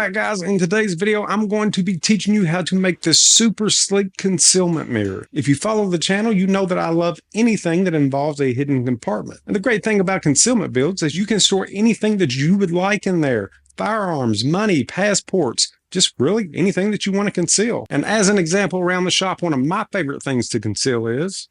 Alright guys, in today's video, I'm going to be teaching you how to make this super sleek concealment mirror. If you follow the channel, you know that I love anything that involves a hidden compartment. And the great thing about concealment builds is you can store anything that you would like in there. Firearms, money, passports, just really anything that you want to conceal. And as an example around the shop, one of my favorite things to conceal is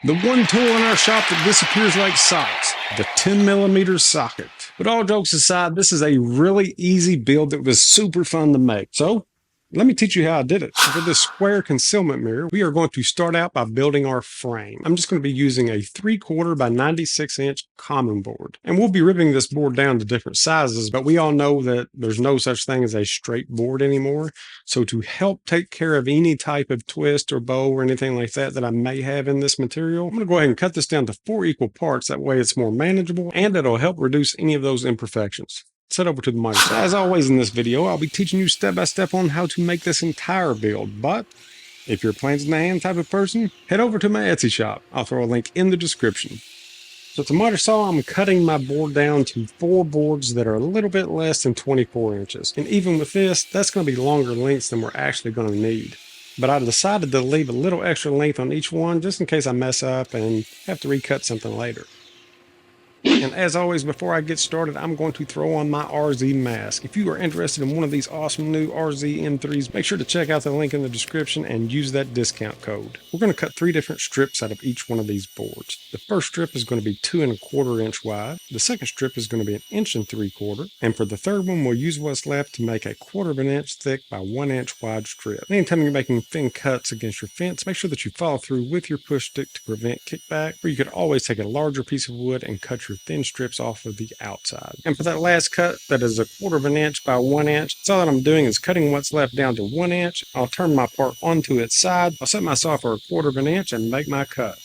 the one tool in our shop that disappears like socks, the 10mm socket. But all jokes aside, this is a really easy build that was super fun to make. So let me teach you how I did it. For this square concealment mirror, we are going to start out by building our frame. I'm just going to be using a 3/4 by 96-inch common board. And we'll be ripping this board down to different sizes, but we all know that there's no such thing as a straight board anymore. So to help take care of any type of twist or bow or anything like that I may have in this material, I'm going to go ahead and cut this down to 4 equal parts. That way it's more manageable and it'll help reduce any of those imperfections. Set over to the monitor. So as always in this video, I'll be teaching you step by step on how to make this entire build. But if you're a plans in the hand type of person, head over to my Etsy shop. I'll throw a link in the description. So with the miter saw, I'm cutting my board down to 4 boards that are a little bit less than 24 inches. And even with this, that's going to be longer lengths than we're actually going to need. But I decided to leave a little extra length on each one just in case I mess up and have to recut something later. And as always, before I get started, I'm going to throw on my RZ mask. If you are interested in one of these awesome new RZ M3s, make sure to check out the link in the description and use that discount code. We're going to cut 3 different strips out of each one of these boards. The first strip is going to be 2 1/4 inch wide. The second strip is going to be 1 3/4 inch. And for the third one, we'll use what's left to make a 1/4 inch thick by 1 inch wide strip. Anytime you're making thin cuts against your fence, make sure that you follow through with your push stick to prevent kickback, or you could always take a larger piece of wood and cut your thin strips off of the outside. And for that last cut, that is a 1/4 inch by 1 inch. So all that I'm doing is cutting what's left down to 1 inch. I'll turn my part onto its side. I'll set my saw for a 1/4 inch and make my cut.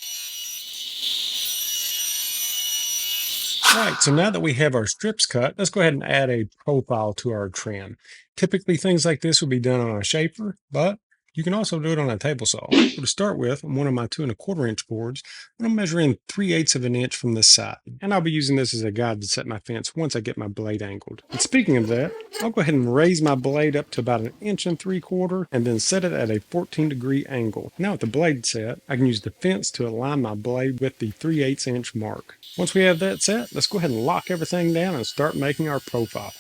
Alright, so now that we have our strips cut, let's go ahead and add a profile to our trim. Typically things like this would be done on a shaper, but you can also do it on a table saw. So to start with, on one of my 2 1/4 inch boards, I'm going to measure in 3/8 of an inch from this side. And I'll be using this as a guide to set my fence once I get my blade angled. And speaking of that, I'll go ahead and raise my blade up to about 1 3/4 inch and then set it at a 14-degree angle. Now with the blade set, I can use the fence to align my blade with the 3/8 inch mark. Once we have that set, let's go ahead and lock everything down and start making our profile.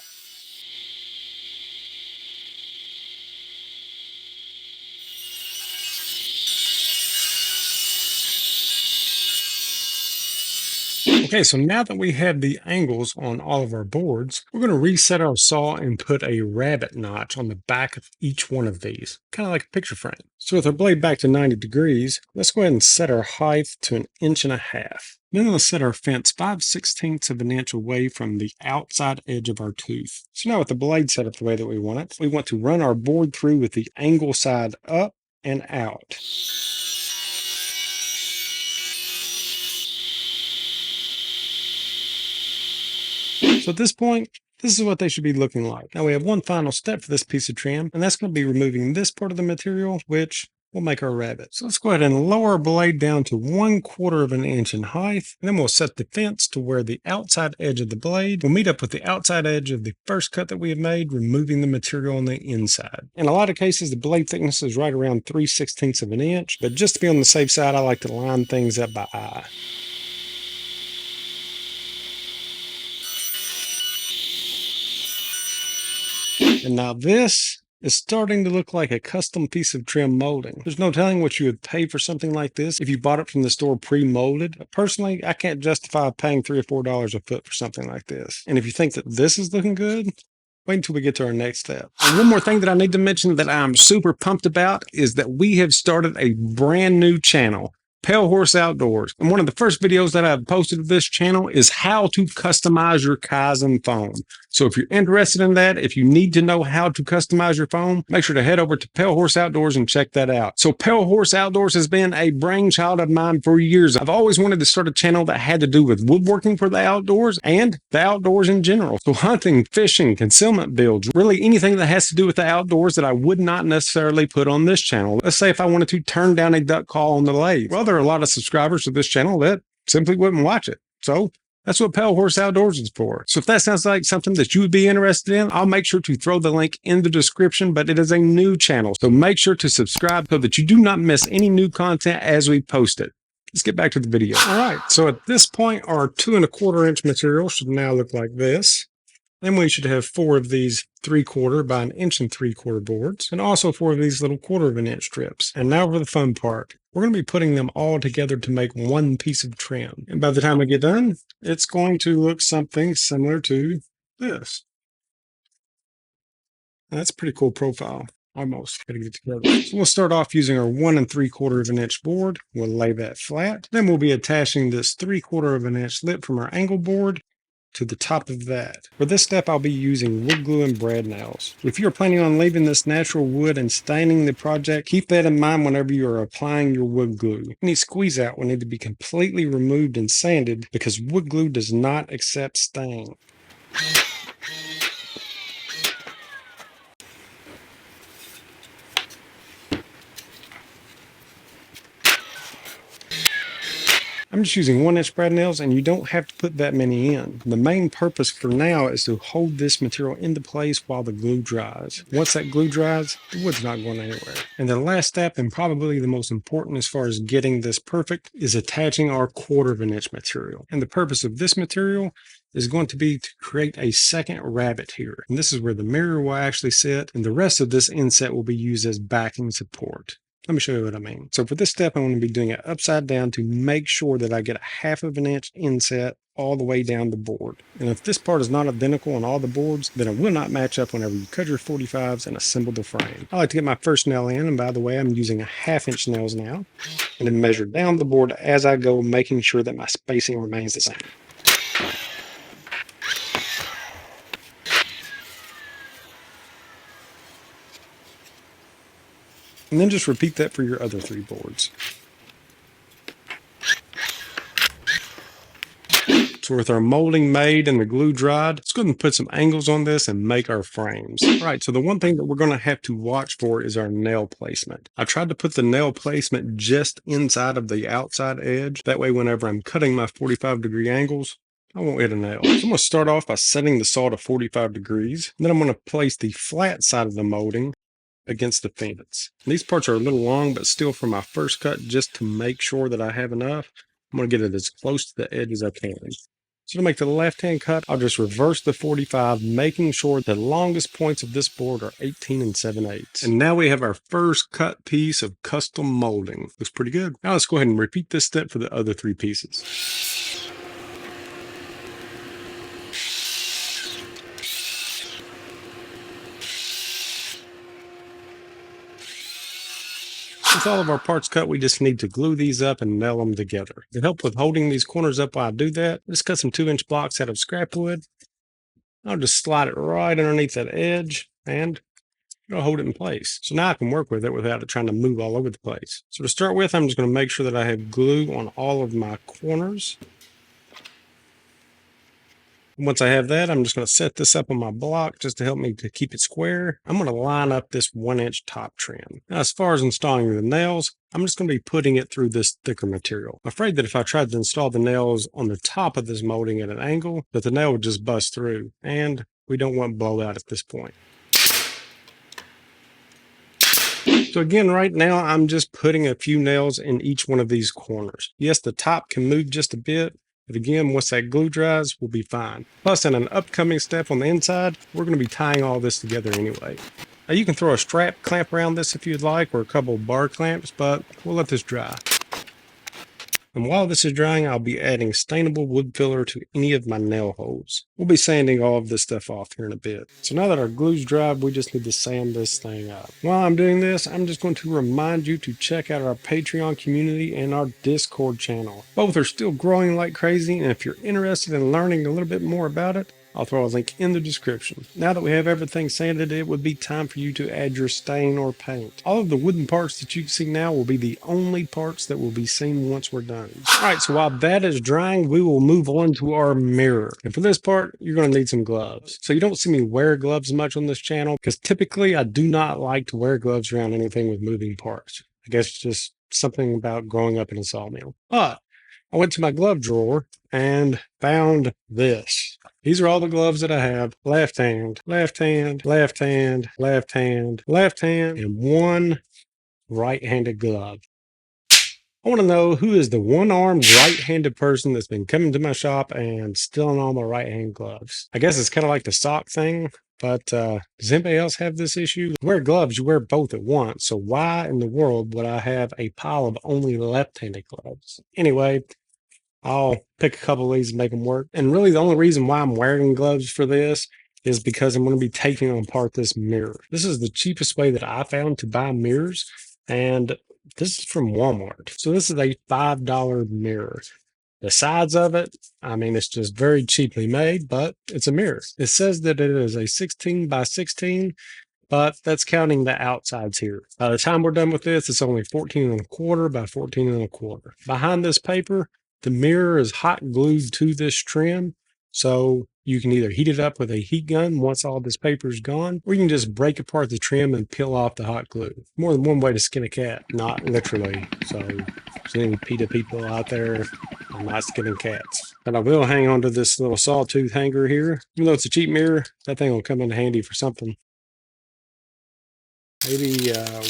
Okay, so now that we have the angles on all of our boards, we're going to reset our saw and put a rabbet notch on the back of each one of these, kind of like a picture frame. So with our blade back to 90 degrees, let's go ahead and set our height to 1.5 inches. Then we'll set our fence 5/16 of an inch away from the outside edge of our tooth. So now with the blade set up the way that we want it, we want to run our board through with the angle side up and out. So at this point, this is what they should be looking like. Now we have one final step for this piece of trim, and that's going to be removing this part of the material, which will make our rabbet. So let's go ahead and lower our blade down to 1/4 inch in height, and then we'll set the fence to where the outside edge of the blade will meet up with the outside edge of the first cut that we have made, removing the material on the inside. In a lot of cases, the blade thickness is right around 3/16 of an inch, but just to be on the safe side, I like to line things up by eye. And now this is starting to look like a custom piece of trim molding. There's no telling what you would pay for something like this if you bought it from the store pre-molded. Personally, I can't justify paying $3 or $4 a foot for something like this. And if you think that this is looking good, wait until we get to our next step. And one more thing that I need to mention that I'm super pumped about is that we have started a brand new channel, Pale Horse Outdoors. And one of the first videos that I've posted to this channel is how to customize your Kaizen foam. So if you're interested in that, if you need to know how to customize your foam, make sure to head over to Pale Horse Outdoors and check that out. So Pale Horse Outdoors has been a brainchild of mine for years. I've always wanted to start a channel that had to do with woodworking for the outdoors and the outdoors in general. So hunting, fishing, concealment builds, really anything that has to do with the outdoors that I would not necessarily put on this channel. Let's say if I wanted to turn down a duck call on the lathe. Well, there are a lot of subscribers to this channel that simply wouldn't watch it. So That's what Pale Horse Outdoors is for. So if that sounds like something that you would be interested in, I'll make sure to throw the link in the description, but it is a new channel. So make sure to subscribe so that you do not miss any new content as we post it. Let's get back to the video. All right, so at this point, our 2¼ inch material should now look like this. Then we should have 4 of these 3/4 by 1.75 inch boards, and also 4 of these little 1/4 inch strips. And now for the fun part. We're going to be putting them all together to make one piece of trim. And by the time we get done, it's going to look something similar to this. That's a pretty cool profile. Almost got to get together. So we'll start off using our 1¾ inch board. We'll lay that flat. Then we'll be attaching this 3/4 inch lip from our angle board to the top of that. For this step, I'll be using wood glue and brad nails. If you're planning on leaving this natural wood and staining the project, keep that in mind whenever you are applying your wood glue. Any squeeze out will need to be completely removed and sanded because wood glue does not accept stain. I'm just using 1-inch brad nails, and you don't have to put that many in. The main purpose for now is to hold this material into place while the glue dries. Once that glue dries, the wood's not going anywhere. And the last step, and probably the most important as far as getting this perfect, is attaching our 1/4 inch material. And the purpose of this material is going to be to create a second rabbet here. And this is where the mirror will actually sit, and the rest of this inset will be used as backing support. Let me show you what I mean. So for this step, I'm going to be doing it upside down to make sure that I get a 1/2 inch inset all the way down the board. And if this part is not identical on all the boards, then it will not match up whenever you cut your 45s and assemble the frame. I like to get my first nail in, and by the way, I'm using 1/2 inch nails now, and then measure down the board as I go, making sure that my spacing remains the same. And then just repeat that for your other 3 boards. So with our molding made and the glue dried, let's go ahead and put some angles on this and make our frames. All right, so the one thing that we're going to have to watch for is our nail placement. I tried to put the nail placement just inside of the outside edge. That way, whenever I'm cutting my 45-degree angles, I won't hit a nail. So I'm going to start off by setting the saw to 45 degrees. Then I'm going to place the flat side of the molding against the fence. These parts are a little long, but still for my first cut, just to make sure that I have enough, I'm going to get it as close to the edge as I can. So to make the left-hand cut, I'll just reverse the 45, making sure the longest points of this board are 18 7/8. And now we have our first cut piece of custom molding. Looks pretty good. Now let's go ahead and repeat this step for the other 3 pieces. With all of our parts cut, we just need to glue these up and nail them together. To help with holding these corners up while I do that, just cut some 2-inch blocks out of scrap wood. I'll just slide it right underneath that edge, and it'll hold it in place. So now I can work with it without it trying to move all over the place. So to start with, I'm just going to make sure that I have glue on all of my corners. Once I have that, I'm just going to set this up on my block just to help me to keep it square. I'm going to line up this 1-inch top trim. Now, as far as installing the nails, I'm just going to be putting it through this thicker material. I'm afraid that if I tried to install the nails on the top of this molding at an angle, that the nail would just bust through, and we don't want blowout at this point. So again, right now, I'm just putting a few nails in each one of these corners. Yes, the top can move just a bit, but again, once that glue dries, we'll be fine. Plus, in an upcoming step on the inside, we're going to be tying all this together anyway. Now, you can throw a strap clamp around this if you'd like, or a couple of bar clamps, but we'll let this dry. And while this is drying, I'll be adding stainable wood filler to any of my nail holes. We'll be sanding all of this stuff off here in a bit. So now that our glue's dry, we just need to sand this thing up. While I'm doing this, I'm just going to remind you to check out our Patreon community and our Discord channel. Both are still growing like crazy, and if you're interested in learning a little bit more about it, I'll throw a link in the description. Now that we have everything sanded, it would be time for you to add your stain or paint. All of the wooden parts that you see now will be the only parts that will be seen once we're done. Alright, so while that is drying, we will move on to our mirror. And for this part, you're going to need some gloves. So you don't see me wear gloves much on this channel, because typically I do not like to wear gloves around anything with moving parts. I guess it's just something about growing up in a sawmill. But I went to my glove drawer and found this. These are all the gloves that I have. Left hand, left hand, left hand, left hand, left hand, and one right-handed glove. I want to know who is the one-armed right-handed person that's been coming to my shop and stealing all my right-hand gloves. I guess it's kind of like the sock thing, but does anybody else have this issue? You wear gloves, you wear both at once. So why in the world would I have a pile of only left-handed gloves? Anyway, I'll pick a couple of these and make them work. And really the only reason why I'm wearing gloves for this is because I'm going to be taking apart this mirror. This is the cheapest way that I found to buy mirrors. And this is from Walmart. So this is a $5 mirror. The sides of it, I mean, it's just very cheaply made, but it's a mirror. It says that it is a 16 by 16, but that's counting the outsides here. By the time we're done with this, it's only 14 and a quarter by 14 and a quarter. Behind this paper, the mirror is hot glued to this trim. So you can either heat it up with a heat gun once all this paper is gone, or you can just break apart the trim and peel off the hot glue. More than one way to skin a cat, not literally. So if any PETA people out there, I'm not skinning cats. But I will hang on to this little sawtooth hanger here. Even though it's a cheap mirror, that thing will come in handy for something. Maybe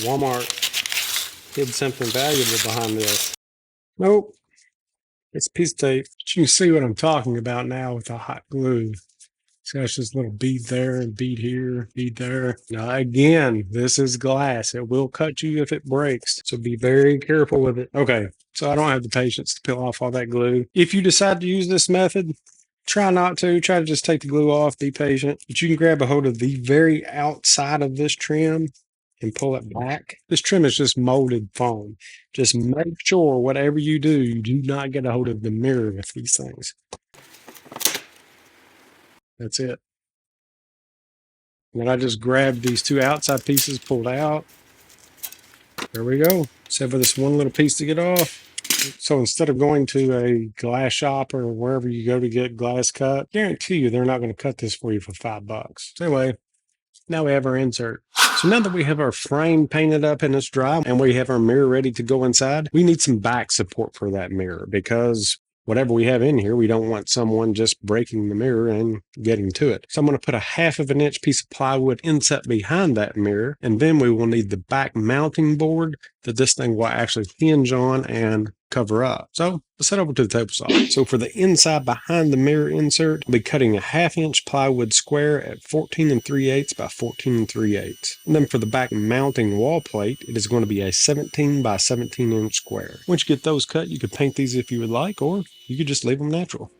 Walmart hid something valuable behind this. Nope. It's piece of tape. But you can see what I'm talking about now with the hot glue. See how it's just a little bead there and bead here, bead there. Now again, this is glass. It will cut you if it breaks. So be very careful with it. Okay, so I don't have the patience to peel off all that glue. If you decide to use this method, try not to. Try to just take the glue off, be patient. But you can grab a hold of the very outside of this trim and pull it back. This trim is just molded foam. Just make sure whatever you do not get a hold of the mirror with these things. That's it. And then I just grabbed these two outside pieces, pulled out. There we go. Except for this one little piece to get off. So instead of going to a glass shop or wherever you go to get glass cut, guarantee you they're not going to cut this for you for $5. So anyway, now we have our insert. So now that we have our frame painted up and it's dry and we have our mirror ready to go inside, we need some back support for that mirror because whatever we have in here, we don't want someone just breaking the mirror and getting to it. So I'm going to put a 1/2 inch piece of plywood inset behind that mirror, and then we will need the back mounting board that this thing will actually hinge on and cover up. So let's head over to the table saw. So for the inside behind the mirror insert, I'll be cutting a 1/2 inch plywood square at 14 3/8 by 14 3/8. And then for the back mounting wall plate, it is going to be a 17 by 17 inch square. Once you get those cut, you could paint these if you would like, or you could just leave them natural.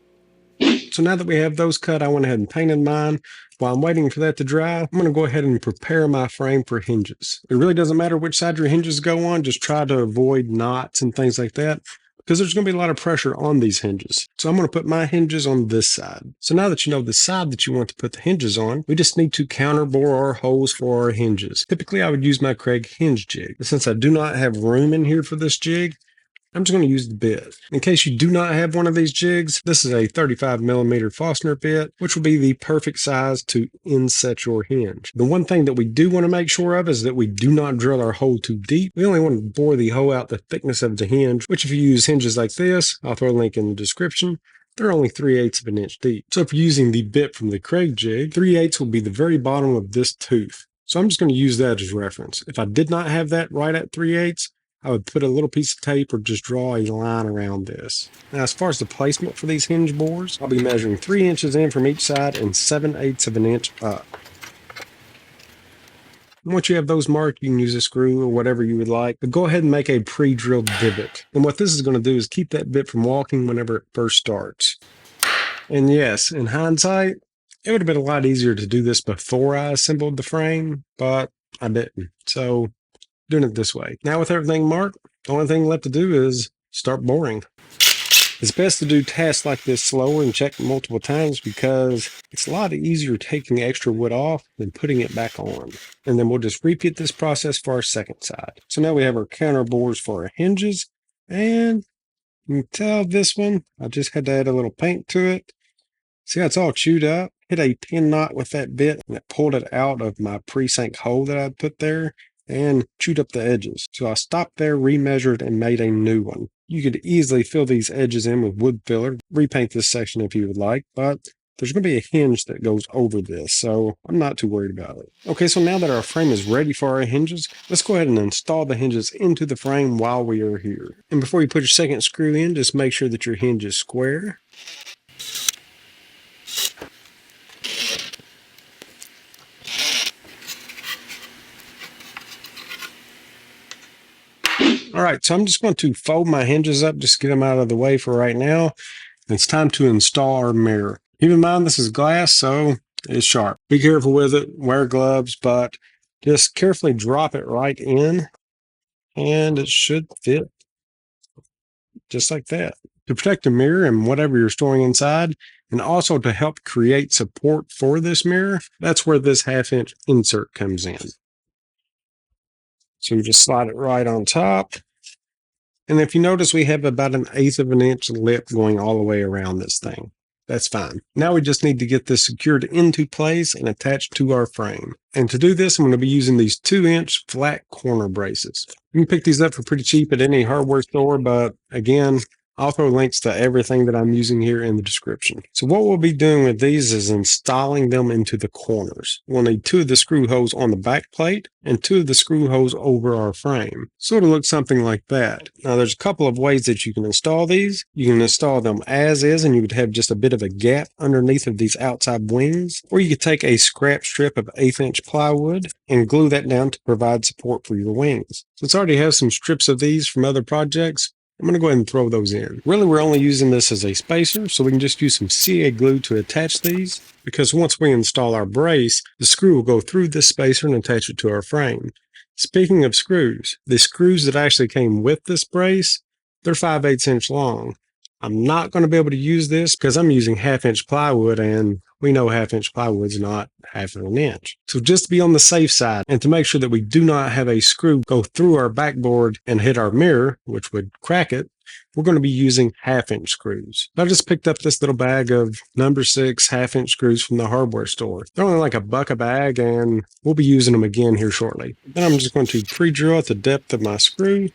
So now that we have those cut, I went ahead and painted mine. While I'm waiting for that to dry, I'm going to go ahead and prepare my frame for hinges. It really doesn't matter which side your hinges go on, just try to avoid knots and things like that, because there's going to be a lot of pressure on these hinges. So I'm going to put my hinges on this side. So now that you know the side that you want to put the hinges on, we just need to counterbore our holes for our hinges. Typically, I would use my Craig hinge jig. But since I do not have room in here for this jig, I'm just going to use the bit. In case you do not have one of these jigs, this is a 35mm Forstner bit, which will be the perfect size to inset your hinge. The one thing that we do want to make sure of is that we do not drill our hole too deep. We only want to bore the hole out the thickness of the hinge, which if you use hinges like this, I'll throw a link in the description, they're only 3/8 of an inch deep. So if you're using the bit from the Craig jig, 3/8 will be the very bottom of this tooth. So I'm just going to use that as reference. If I did not have that right at 3/8, I would put a little piece of tape or just draw a line around this. Now, as far as the placement for these hinge bores, I'll be measuring 3 inches in from each side and 7/8 of an inch up. And once you have those marked, you can use a screw or whatever you would like, but go ahead and make a pre-drilled divot. And what this is going to do is keep that bit from walking whenever it first starts. And yes, in hindsight, it would have been a lot easier to do this before I assembled the frame, but I didn't. So doing it this way. Now with everything marked, the only thing left to do is start boring. It's best to do tasks like this slower and check multiple times because it's a lot easier taking extra wood off than putting it back on. And then we'll just repeat this process for our second side. So now we have our counter bores for our hinges, and you can tell this one, I just had to add a little paint to it. See how it's all chewed up? Hit a pin knot with that bit and it pulled it out of my pre-sink hole that I put there and chewed up the edges. So I stopped there, remeasured, and made a new one. You could easily fill these edges in with wood filler, repaint this section if you would like, but there's going to be a hinge that goes over this, so I'm not too worried about it. Okay, so now that our frame is ready for our hinges, let's go ahead and install the hinges into the frame while we are here. And before you put your second screw in, just make sure that your hinge is square. All right, so I'm just going to fold my hinges up, just get them out of the way for right now. It's time to install our mirror. Keep in mind this is glass, so it's sharp. Be careful with it, wear gloves, but just carefully drop it right in, and it should fit just like that. To protect the mirror and whatever you're storing inside, and also to help create support for this mirror, that's where this 1/2-inch insert comes in. So you just slide it right on top. And if you notice, we have about 1/8 of an inch lip going all the way around this thing. That's fine. Now we just need to get this secured into place and attached to our frame. And to do this, I'm going to be using these 2-inch flat corner braces. You can pick these up for pretty cheap at any hardware store, but again, I'll throw links to everything that I'm using here in the description. So what we'll be doing with these is installing them into the corners. We'll need 2 of the screw holes on the back plate and 2 of the screw holes over our frame. Sort of looks something like that. Now there's a couple of ways that you can install these. You can install them as is, and you would have just a bit of a gap underneath of these outside wings. Or you could take a scrap strip of 1/8-inch plywood and glue that down to provide support for your wings. Since I already have some strips of these from other projects, I'm going to go ahead and throw those in. Really, we're only using this as a spacer, so we can just use some CA glue to attach these, because once we install our brace, the screw will go through this spacer and attach it to our frame. Speaking of screws, the screws that actually came with this brace, they're 5/8 inch long. I'm not going to be able to use this because I'm using 1/2-inch plywood, and we know 1/2-inch plywood's not 1/2 inch. So just to be on the safe side and to make sure that we do not have a screw go through our backboard and hit our mirror, which would crack it, we're going to be using 1/2-inch screws. I just picked up this little bag of number 6 1/2-inch screws from the hardware store. They're only like $1 a bag, and we'll be using them again here shortly. Then I'm just going to pre-drill at the depth of my screw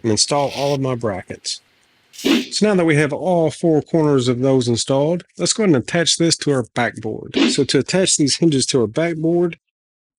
and install all of my brackets. So now that we have all 4 corners of those installed, let's go ahead and attach this to our backboard. So to attach these hinges to our backboard,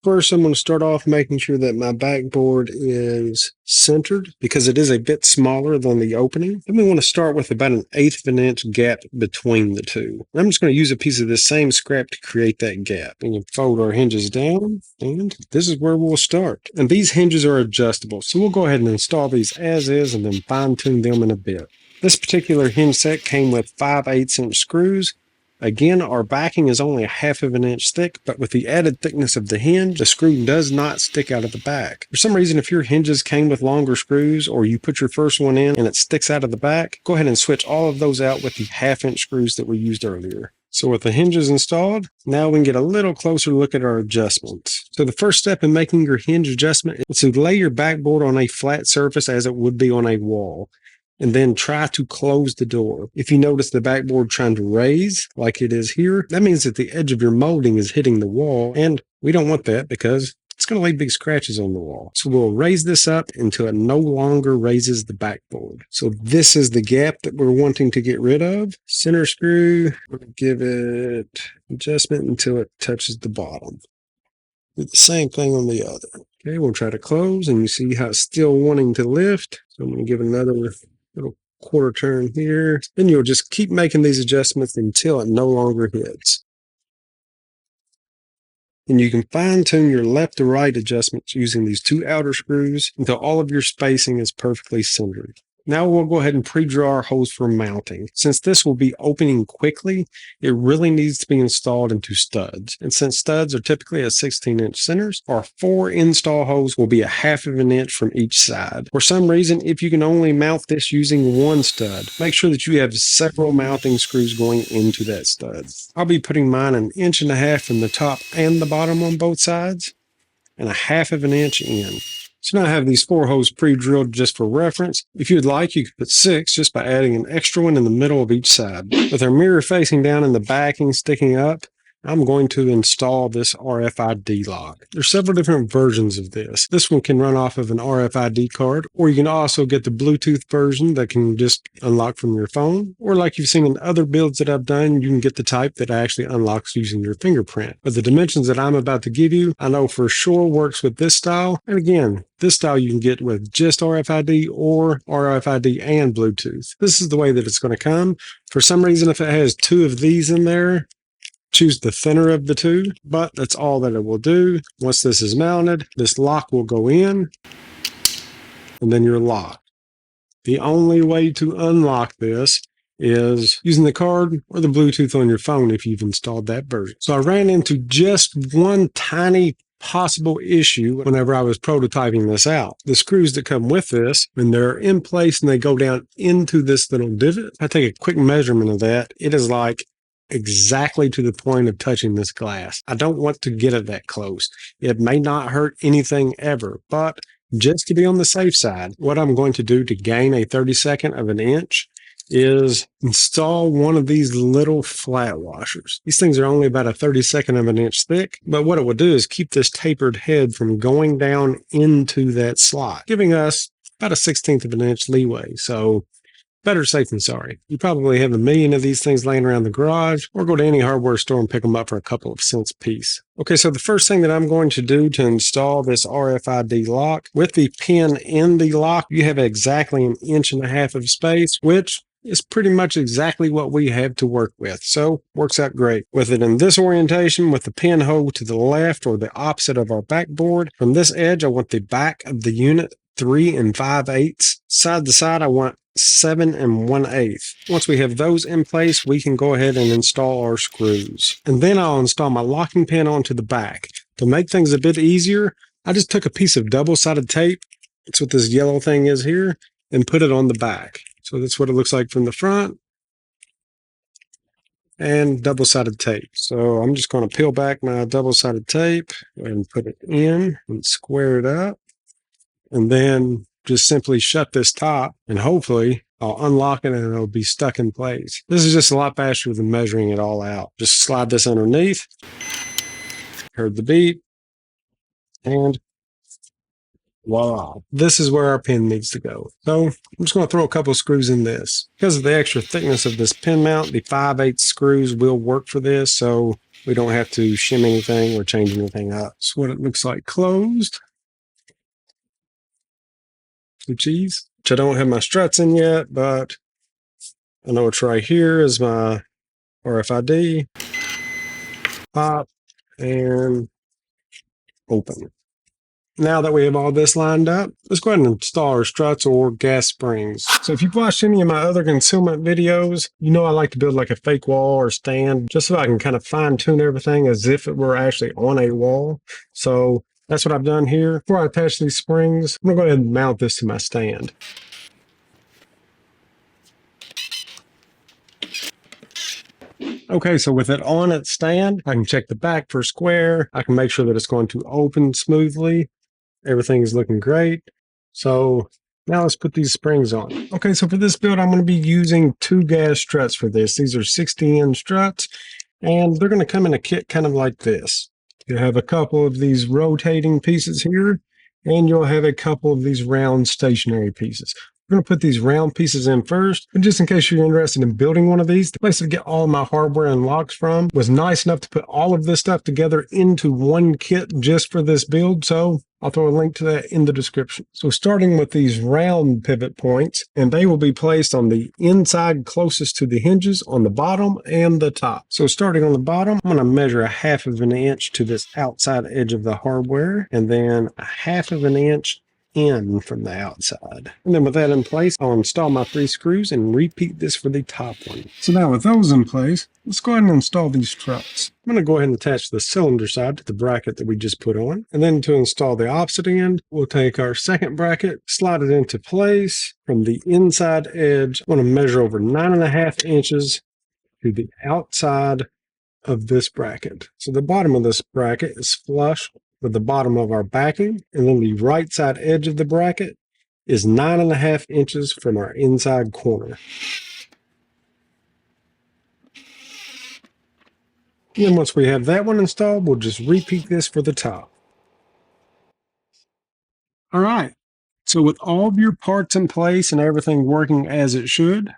first I'm going to start off making sure that my backboard is centered, because it is a bit smaller than the opening. Then we want to start with about 1/8 of an inch gap between the two. I'm just going to use a piece of this same scrap to create that gap. And you fold our hinges down, and this is where we'll start. And these hinges are adjustable, so we'll go ahead and install these as is and then fine tune them in a bit. This particular hinge set came with 5/8 inch screws. Again, our backing is only 1/2 of an inch thick, but with the added thickness of the hinge, the screw does not stick out of the back. For some reason, if your hinges came with longer screws, or you put your first one in and it sticks out of the back, go ahead and switch all of those out with the 1/2-inch screws that we used earlier. So with the hinges installed, now we can get a little closer look at our adjustments. So the first step in making your hinge adjustment is to lay your backboard on a flat surface as it would be on a wall, and then try to close the door. If you notice the backboard trying to raise, like it is here, that means that the edge of your molding is hitting the wall, and we don't want that because it's going to leave big scratches on the wall. So we'll raise this up until it no longer raises the backboard. So this is the gap that we're wanting to get rid of. Center screw, we'll give it adjustment until it touches the bottom. Do the same thing on the other. Okay, we'll try to close, and you see how it's still wanting to lift. So I'm going to give it another little quarter turn here. Then you'll just keep making these adjustments until it no longer hits. And you can fine tune your left to right adjustments using these 2 outer screws until all of your spacing is perfectly centered. Now we'll go ahead and pre-drill our holes for mounting. Since this will be opening quickly, it really needs to be installed into studs. And since studs are typically at 16-inch centers, our 4 install holes will be 1/2 of an inch from each side. For some reason, if you can only mount this using 1 stud, make sure that you have several mounting screws going into that stud. I'll be putting mine 1.5 inches from the top and the bottom on both sides, and 1/2 of an inch in. So now I have these 4 holes pre-drilled just for reference. If you would like, you could put 6 just by adding an extra one in the middle of each side. With our mirror facing down and the backing sticking up, I'm going to install this RFID lock. There's several different versions of this. This one can run off of an RFID card, or you can also get the Bluetooth version that can just unlock from your phone, or like you've seen in other builds that I've done, you can get the type that actually unlocks using your fingerprint. But the dimensions that I'm about to give you, I know for sure works with this style. And again, this style you can get with just RFID or RFID and Bluetooth. This is the way that it's going to come. For some reason, if it has two of these in there, choose the thinner of the two, but that's all that it will do. Once this is mounted, this lock will go in, and then you're locked. The only way to unlock this is using the card or the Bluetooth on your phone if you've installed that version. So I ran into just one tiny possible issue whenever I was prototyping this out. The screws that come with this, when they're in place and they go down into this little divot, I take a quick measurement of that. It is like exactly to the point of touching this glass. I don't want to get it that close. It may not hurt anything ever, but just to be on the safe side, what I'm going to do to gain a 32nd of an inch is install one of these little flat washers. These things are only about a 32nd of an inch thick, but what it will do is keep this tapered head from going down into that slot, giving us about a 16th of an inch leeway. So better safe than sorry. You probably have a million of these things laying around the garage, or go to any hardware store and pick them up for a couple of cents a piece. Okay, so the first thing that I'm going to do to install this RFID lock, with the pin in the lock, you have exactly 1.5 inches of space, which is pretty much exactly what we have to work with. So works out great. With it in this orientation, with the pin hole to the left or the opposite of our backboard, from this edge, I want the back of the unit 3 5/8. Side to side, I want 7 1/8. Once we have those in place, we can go ahead and install our screws. And then I'll install my locking pin onto the back. To make things a bit easier, I just took a piece of double-sided tape, that's what this yellow thing is here, and put it on the back. So that's what it looks like from the front, and double-sided tape. So I'm just going to peel back my double-sided tape and put it in and square it up, and then just simply shut this top, and hopefully I'll unlock it and it'll be stuck in place. This is just a lot faster than measuring it all out. Just slide this underneath, heard the beep, and voila. This is where our pin needs to go. So I'm just going to throw a couple of screws in this. Because of the extra thickness of this pin mount, the 5/8 screws will work for this, so we don't have to shim anything or change anything up. That's what it looks like closed. Blue cheese, which I don't have my struts in yet, but I know it's right here is my RFID. Pop and open. Now that we have all this lined up, let's go ahead and install our struts or gas springs. So if you've watched any of my other concealment videos, you know I like to build like a fake wall or stand just so I can kind of fine tune everything as if it were actually on a wall. So that's what I've done here. Before I attach these springs, I'm going to go ahead and mount this to my stand. Okay, so with it on its stand, I can check the back for square. I can make sure that it's going to open smoothly. Everything is looking great. So now let's put these springs on. Okay, so for this build, I'm going to be using 2 gas struts for this. These are 60N struts, and they're going to come in a kit kind of like this. You have a couple of these rotating pieces here, and you'll have a couple of these round stationary pieces. We're going to put these round pieces in first, but just in case you're interested in building one of these, the place to get all of my hardware and locks from was nice enough to put all of this stuff together into one kit just for this build, so I'll throw a link to that in the description. So starting with these round pivot points, and they will be placed on the inside closest to the hinges on the bottom and the top. So starting on the bottom, I'm going to measure 1/2 inch to this outside edge of the hardware, and then 1/2 inch in from the outside. And then with that in place, I'll install my 3 screws and repeat this for the top one. So now with those in place, let's go ahead and install these struts. I'm going to go ahead and attach the cylinder side to the bracket that we just put on. And then to install the opposite end, we'll take our second bracket, slide it into place. From the inside edge, I'm going to measure over 9.5 inches to the outside of this bracket. So the bottom of this bracket is flush with the bottom of our backing, and then the right side edge of the bracket is 9.5 inches from our inside corner. And then once we have that one installed, we'll just repeat this for the top. All right. So with all of your parts in place and everything working as it should,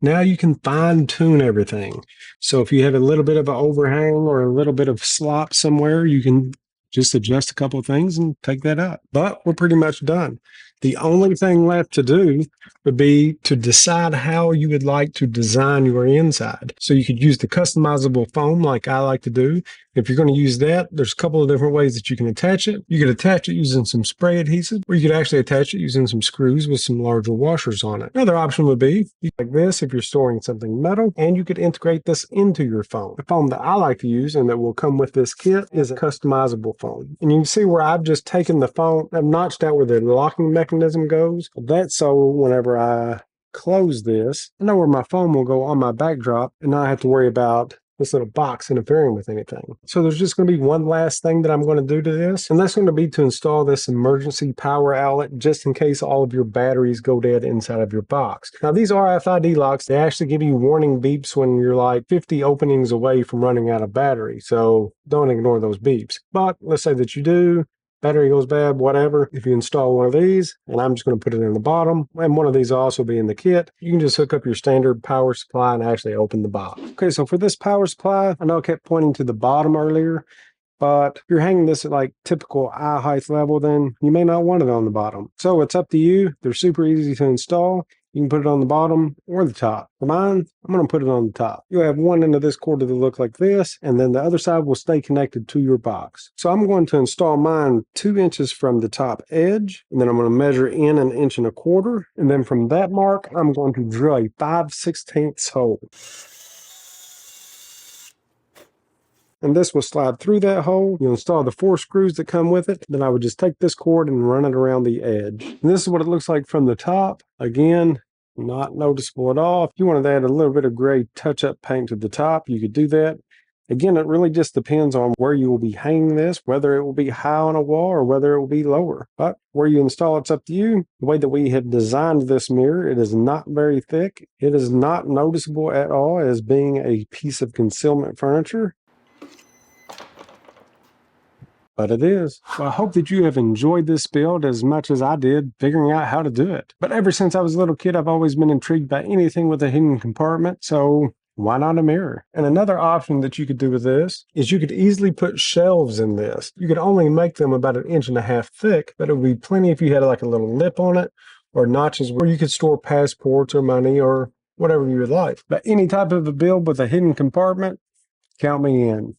now you can fine tune everything. So if you have a little bit of an overhang or a little bit of slop somewhere, you can just adjust a couple of things and take that out. But we're pretty much done. The only thing left to do would be to decide how you would like to design your inside. So you could use the customizable foam like I like to do. If you're going to use that, there's a couple of different ways that you can attach it. You could attach it using some spray adhesive, or you could actually attach it using some screws with some larger washers on it. Another option would be like this if you're storing something metal, and you could integrate this into your foam. The foam that I like to use and that will come with this kit is a customizable foam. And you can see where I've just taken the foam, I've notched out where the locking mechanism goes. That's so whenever I close this, I know where my foam will go on my backdrop and not have to worry about this little box interfering with anything. So there's just going to be one last thing that I'm going to do to this, and that's going to be to install this emergency power outlet just in case all of your batteries go dead inside of your box. Now these RFID locks, they actually give you warning beeps when you're like 50 openings away from running out of battery, so don't ignore those beeps. But let's say that you do, battery goes bad, whatever. If you install one of these, and I'm just going to put it in the bottom, and one of these will also be in the kit, you can just hook up your standard power supply and actually open the box. Okay, so for this power supply, I know I kept pointing to the bottom earlier, but if you're hanging this at like typical eye height level, then you may not want it on the bottom. So it's up to you. They're super easy to install. You can put it on the bottom or the top. For mine, I'm going to put it on the top. You'll have one end of this cord that will look like this, and then the other side will stay connected to your box. So I'm going to install mine 2 inches from the top edge, and then I'm going to measure in 1.25 inches. And then from that mark, I'm going to drill a 5/16 hole. And this will slide through that hole. You'll install the 4 screws that come with it. Then I would just take this cord and run it around the edge. And this is what it looks like from the top. Again, not noticeable at all. If you wanted to add a little bit of gray touch-up paint to the top, you could do that. Again, it really just depends on where you will be hanging this, whether it will be high on a wall or whether it will be lower. But where you install, it's up to you. The way that we have designed this mirror, it is not very thick. It is not noticeable at all as being a piece of concealment furniture. But it is. Well, I hope that you have enjoyed this build as much as I did figuring out how to do it. But ever since I was a little kid, I've always been intrigued by anything with a hidden compartment, so why not a mirror? And another option that you could do with this is you could easily put shelves in this. You could only make them about 1.5 inches thick, but it would be plenty if you had like a little lip on it or notches where you could store passports or money or whatever you would like. But any type of a build with a hidden compartment, count me in.